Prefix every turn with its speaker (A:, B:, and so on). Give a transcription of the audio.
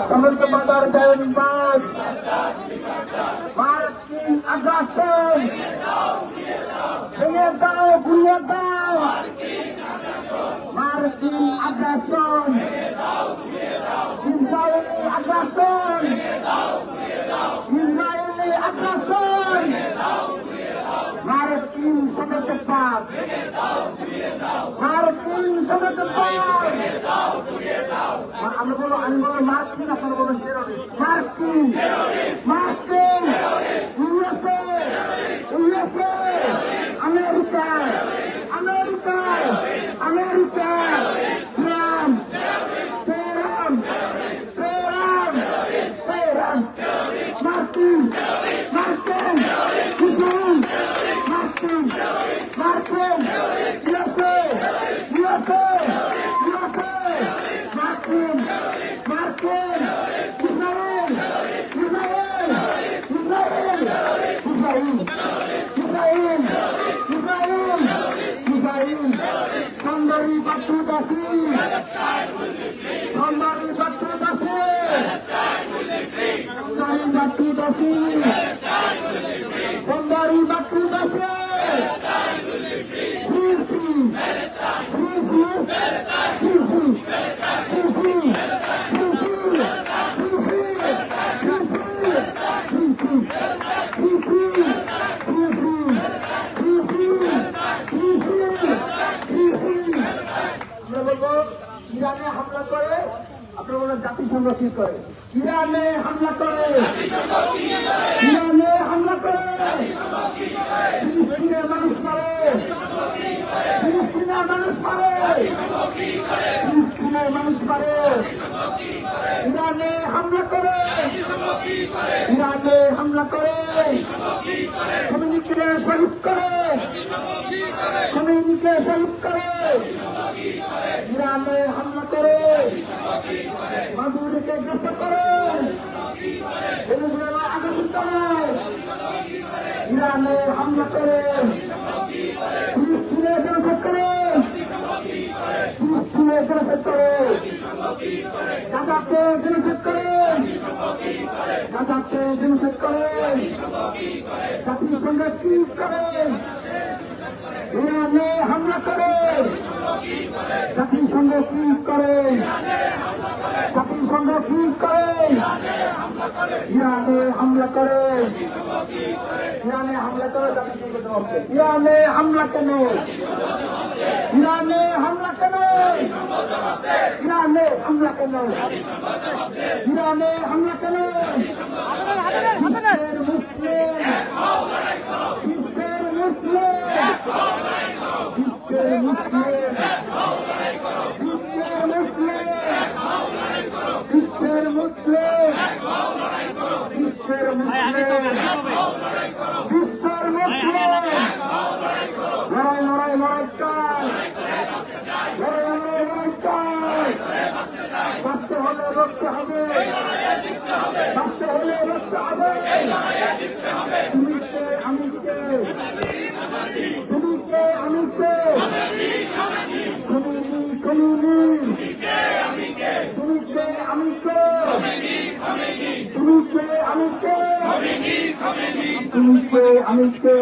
A: সমস্ত বাজার জয়নিবাস মার্কিন আগ্রাসন ভেঙে দাও ঘুরিয়ে দাও মার্কিন আগ্রাসন ইসরায়েলি আগ্রাসন ইসরায়েলি আগ্রাসন মার্কিন সদস্যপদ মার্কিন সদস্যপদ আমরা বলো আমি বলো মার্কিন আপনারা বলেন মার্কিন মার্কিন USA USA America America America Iran Tehran Tehran Tehran মার্কিন মার্কিন ইসরায়েল মার্কিন মার্কিন ইউএসএ ইউএসএ ইউএসএ মার্কিন মার্কিন Israel Israel Israel Israel Israel Israel Israel Somebody back to the sea. Somebody back to the sea. Somebody back to the sea. Somebody back to the sea. Free, free. Free, free. Free, free. Free, free. Free, free. Free, free. Free, free. Free, free. Free, free. Free, free. Free, free. Free, free. আমরা বলবো ইরানে হামলা করে আপনারা বলেন জাতিসংঘ কি করে ইরানে হামলা করে ইরানে হামলা করে ফিলিস্তিনের মানুষ মারে ফিলিস্তিনের মানুষ মারে ফিলিস্তিনের মানুষ মারে ইরানে হামলা করে ইরানে হামলা করে খোমেনিকে শহীদ করে খোমেনিকে শহীদ করে ইরানে হামলা করে মাদুরিকে গ্রেফতার করে ভেনেজুয়েলা আগুন চালায় ইরানে হামলা করে ফিলিস্তিনে জেনোসাইড করে ফিলিস্তিনে জেনোসাইড করে গাজাতে জেনোসাইড করে গাজাতে জেনোসাইড করে জাতিসংঘ কি করে ইরানে হামলা করে জাতিসংঘ কি করে জাতিসংঘ কি করে ইরানে হামলা করে ইরানে হামলা করে জাতিসংঘ ইরানে হামলা কেন ইরানে হামলা কেন ইরানে হামলা কেন ইরানে হামলা কেন বিশ্বের মুসলিম বিশ্বের মুসলিম বিশ্বের মুসলিম বিশ্বের মুসলিম বিশ্বের মুসলিম বিশ্বের মুসলিম বিশ্বের মুসলিম লড়াই লড়াই লড়াই চাই লড়াই লড়াই লড়াই চাই বাঁচতে হলে লড়তে হবে বাঁচতে হলে লড়তে হবে তুমি কে আমি কে তুমি কে আমি কে তুমি তুমি তুমি কে আমি কে তুমি কে আমি কে তুমি কে আমি কে